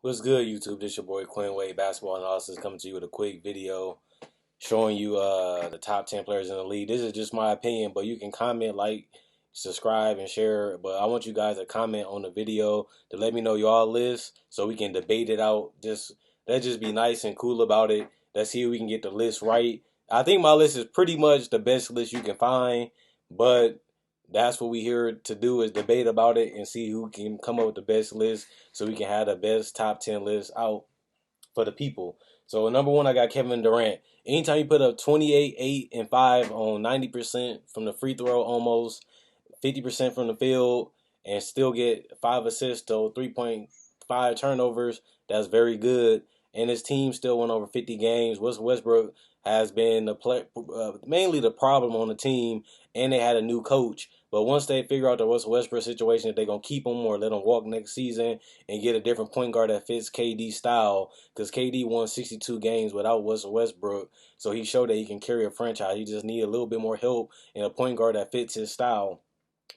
What's good, YouTube? This your boy Quinn Wade, basketball analysis, coming to you with a quick video showing you the top 10 players in the league. This is just my opinion, but you can comment, like, subscribe, and share. But I want you guys to comment on the video to let me know y'all list so we can debate it out. Let's just be nice and cool about it. Let's see if we can get the list right. I think my list is pretty much the best list you can find, but that's what we here to do is debate about it and see who can come up with the best list so we can have the best top 10 list out for the people. So number one, I got Kevin Durant. Anytime you put up 28, 8, and 5 on 90% from the free throw, almost 50% from the field, and still get 5 assists to 3.5 turnovers, that's very good. And his team still won over 50 games. Westbrook has been mainly the problem on the team, and they had a new coach. But once they figure out the Westbrook situation, if they're going to keep him or let him walk next season and get a different point guard that fits KD's style, because KD won 62 games without Westbrook, so he showed that he can carry a franchise. He just need a little bit more help and a point guard that fits his style.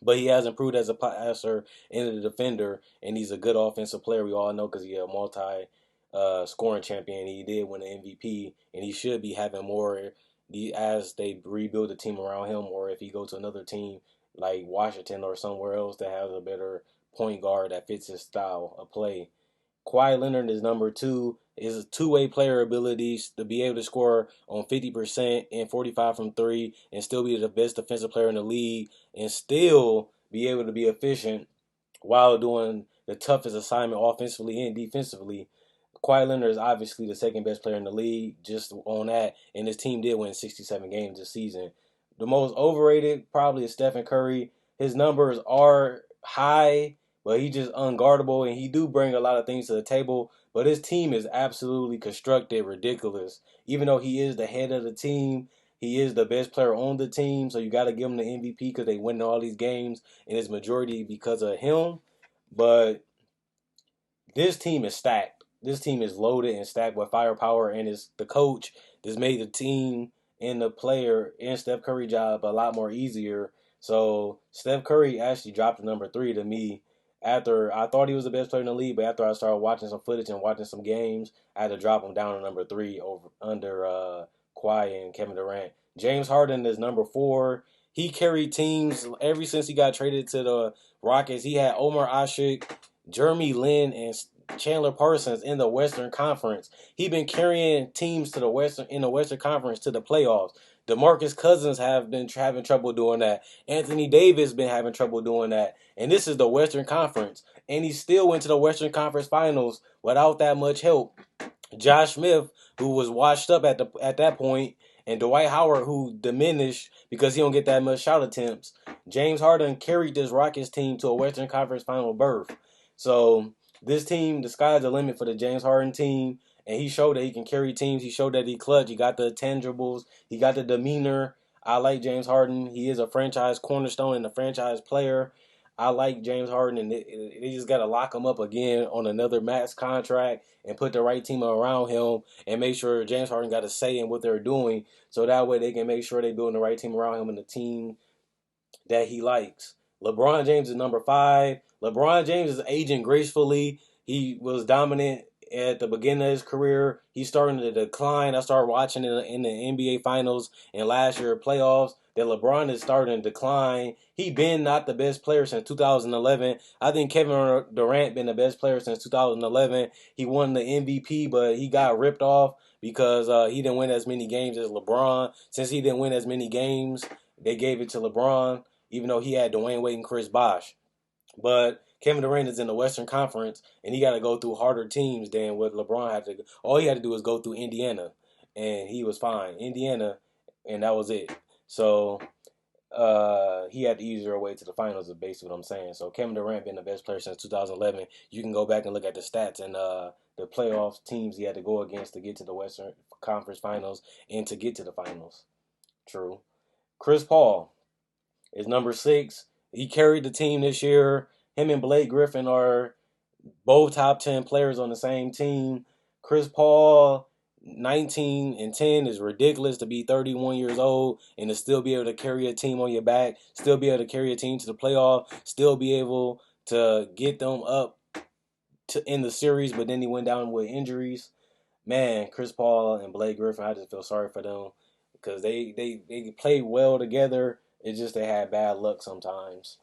But he has improved as a passer and a defender, and he's a good offensive player. We all know because he's a multi scoring champion. He did win an MVP, and he should be having more as they rebuild the team around him, or if he goes to another team like Washington or somewhere else that has a better point guard that fits his style of play. Kawhi Leonard is number two. His two-way player abilities to be able to score on 50% and 45 from three and still be the best defensive player in the league and still be able to be efficient while doing the toughest assignment offensively and defensively. Kawhi Leonard is obviously the second best player in the league just on that, and his team did win 67 games this season. The most overrated probably is Stephen Curry. His numbers are high, but he's just unguardable, and he do bring a lot of things to the table. But his team is absolutely constructed ridiculous. Even though he is the head of the team, he is the best player on the team, so you got to give him the MVP because they win all these games, and it's majority because of him. But this team is stacked. This team is loaded and stacked with firepower, and it's the coach that's made the team and the player and Steph Curry job a lot more easier. So Steph Curry actually dropped to number three to me after I thought he was the best player in the league, but after I started watching some footage and watching some games, I had to drop him down to number three over under Kawhi and Kevin Durant. James Harden is number four. He carried teams ever since he got traded to the Rockets. He had Omar Ashik, Jeremy Lin, and Chandler Parsons in the Western Conference. He been carrying teams to the Western Conference to the playoffs. DeMarcus Cousins have been having trouble doing that. Anthony Davis been having trouble doing that. And this is the Western Conference. And he still went to the Western Conference Finals without that much help. Josh Smith, who was washed up at that point, and Dwight Howard, who diminished because he don't get that much shot attempts. James Harden carried this Rockets team to a Western Conference Final berth. So this team, the sky's the limit for the James Harden team, and he showed that he can carry teams. He showed that he clutch. He got the tangibles. He got the demeanor. I like James Harden. He is a franchise cornerstone and a franchise player. I like James Harden, and they just got to lock him up again on another max contract and put the right team around him and make sure James Harden got a say in what they're doing so that way they can make sure they're building the right team around him and the team that he likes. LeBron James is number five. LeBron James is aging gracefully. He was dominant at the beginning of his career. He's starting to decline. I started watching it in the NBA Finals and last year playoffs that LeBron is starting to decline. He been not the best player since 2011. I think Kevin Durant been the best player since 2011. He won the MVP, but he got ripped off because he didn't win as many games as LeBron. Since he didn't win as many games, they gave it to LeBron, even though he had Dwayne Wade and Chris Bosh. But Kevin Durant is in the Western Conference, and he got to go through harder teams than what LeBron had to. All he had to do was go through Indiana, and he was fine. Indiana, and that was it. So he had the easier way to the finals, is basically what I'm saying. So Kevin Durant been the best player since 2011. You can go back and look at the stats and the playoff teams he had to go against to get to the Western Conference Finals and to get to the finals. True. Chris Paul is number six. He carried the team this year. Him and Blake Griffin are both top 10 players on the same team. Chris Paul, 19 and 10 is ridiculous to be 31 years old and to still be able to carry a team on your back, still be able to carry a team to the playoff, still be able to get them up in the series, but then he went down with injuries. Man, Chris Paul and Blake Griffin, I just feel sorry for them because they played well together. It's just they had bad luck sometimes.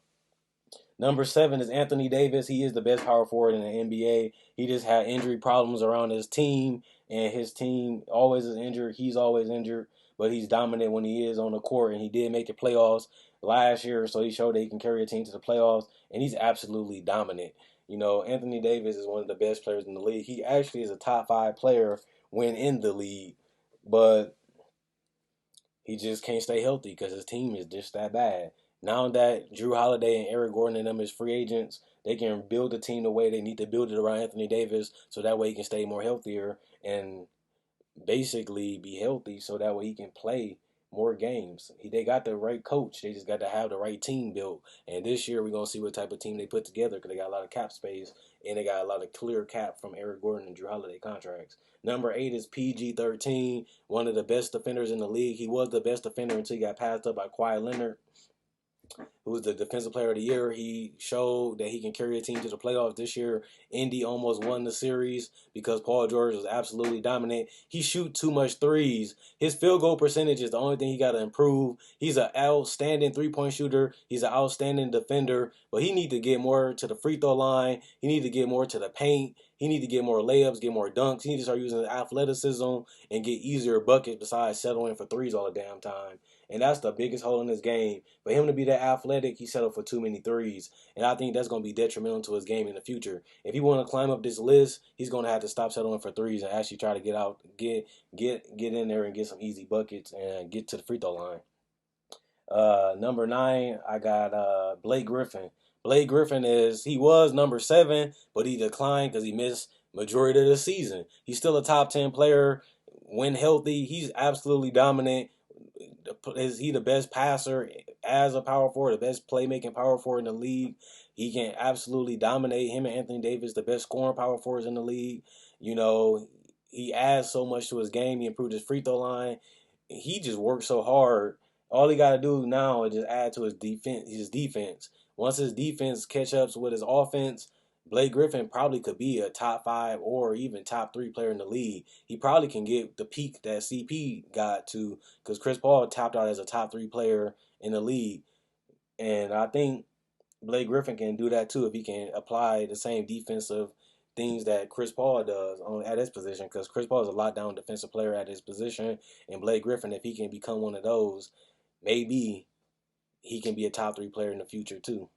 Number 7 is Anthony Davis. He is the best power forward in the NBA. He just had injury problems around his team, and his team always is injured. He's always injured, but he's dominant when he is on the court, and he did make the playoffs last year, so he showed that he can carry a team to the playoffs, and he's absolutely dominant. You know, Anthony Davis is one of the best players in the league. He actually is a top 5 player when in the league, but he just can't stay healthy because his team is just that bad. Now that Drew Holiday and Eric Gordon and them is free agents, they can build the team the way they need to build it around Anthony Davis so that way he can stay more healthier and basically be healthy so that way he can play more games. They got the right coach. They just got to have the right team built. And this year we're going to see what type of team they put together because they got a lot of cap space and they got a lot of clear cap from Eric Gordon and Drew Holiday contracts. Number 8 is PG-13, one of the best defenders in the league. He was the best defender until he got passed up by Kawhi Leonard, who was the defensive player of the year. He showed that he can carry a team to the playoffs this year. Indy almost won the series because Paul George was absolutely dominant. He shoot too much threes. His field goal percentage is the only thing he got to improve. He's an outstanding three-point shooter. He's an outstanding defender, but he need to get more to the free throw line. He need to get more to the paint. He need to get more layups, get more dunks. He need to start using his athleticism and get easier buckets besides settling for threes all the damn time. And that's the biggest hole in his game. For him to be that athletic, he settled for too many threes. And I think that's going to be detrimental to his game in the future. If he want to climb up this list, he's going to have to stop settling for threes and actually try to get in there and get some easy buckets and get to the free throw line. Number 9, I got Blake Griffin. Blake Griffin he was number 7, but he declined because he missed majority of the season. He's still a top 10 player when healthy. He's absolutely dominant. Is he the best passer as a power forward, the best playmaking power forward in the league? He can absolutely dominate. Him and Anthony Davis, the best scoring power forwards in the league. You know, he adds so much to his game. He improved his free throw line. He just works so hard. All he got to do now is just add to his defense. Once his defense catch up with his offense, Blake Griffin probably could be a top 5 or even top 3 player in the league. He probably can get the peak that CP got to because Chris Paul topped out as a top 3 player in the league. And I think Blake Griffin can do that too if he can apply the same defensive things that Chris Paul does at his position because Chris Paul is a lockdown defensive player at his position. And Blake Griffin, if he can become one of those, maybe he can be a top 3 player in the future too.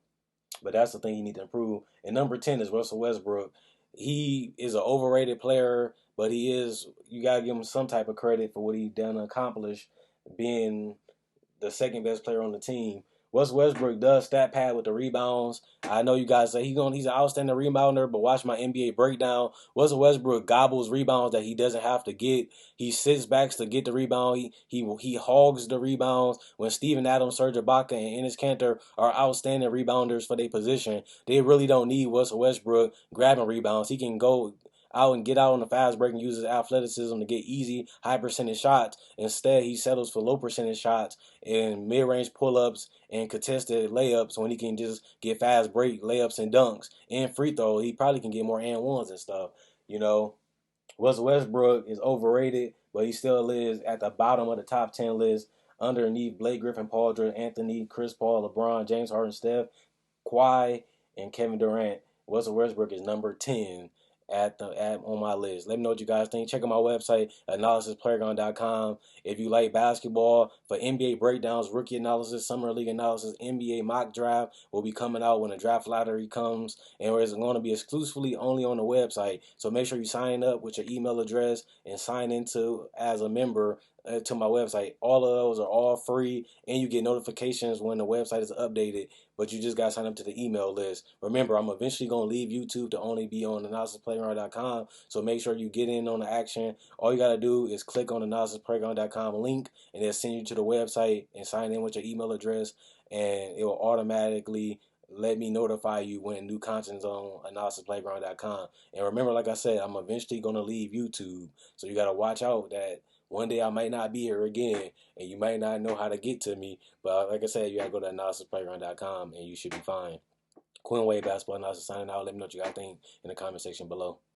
But that's the thing you need to improve. And number 10 is Russell Westbrook. He is an overrated player, but you got to give him some type of credit for what he done accomplish being the second best player on the team. Russell Westbrook does stat pad with the rebounds. I know you guys say he's an outstanding rebounder, but watch my NBA breakdown. Russell Westbrook gobbles rebounds that he doesn't have to get. He sits back to get the rebound. He hogs the rebounds. When Steven Adams, Serge Ibaka, and Enes Kanter are outstanding rebounders for their position, they really don't need Russell Westbrook grabbing rebounds. He can go out and get out on the fast break and use his athleticism to get easy, high percentage shots. Instead, he settles for low percentage shots and mid-range pull-ups and contested layups when he can just get fast break layups and dunks and free throw. He probably can get more and ones and stuff. You know, Russell Westbrook is overrated, but he still is at the bottom of the top 10 list underneath Blake Griffin, Paul George, Anthony, Chris Paul, LeBron, James Harden, Steph, Kawhi, and Kevin Durant. Russell Westbrook is number 10 on my list. Let me know what you guys think. Check out my website, analysisplayground.com. If you like basketball, for NBA breakdowns, rookie analysis, summer league analysis, NBA mock draft will be coming out when the draft lottery comes, and it's going to be exclusively only on the website. So make sure you sign up with your email address and sign into as a member to my website. All of those are all free, and you get notifications when the website is updated, but you just got to sign up to the email list. Remember, I'm eventually going to leave YouTube to only be on analysisplayground.com, so make sure you get in on the action. All you got to do is click on the analysisplayground.com link, and it'll send you to the website and sign in with your email address, and it will automatically let me notify you when new content's on analysisplayground.com. And remember, like I said, I'm eventually going to leave YouTube, so you got to watch out that one day I might not be here again, and you might not know how to get to me. But like I said, you got to go to analysisplayground.com, and you should be fine. Quinn Wade Basketball Analysis signing out. Let me know what you guys think in the comment section below.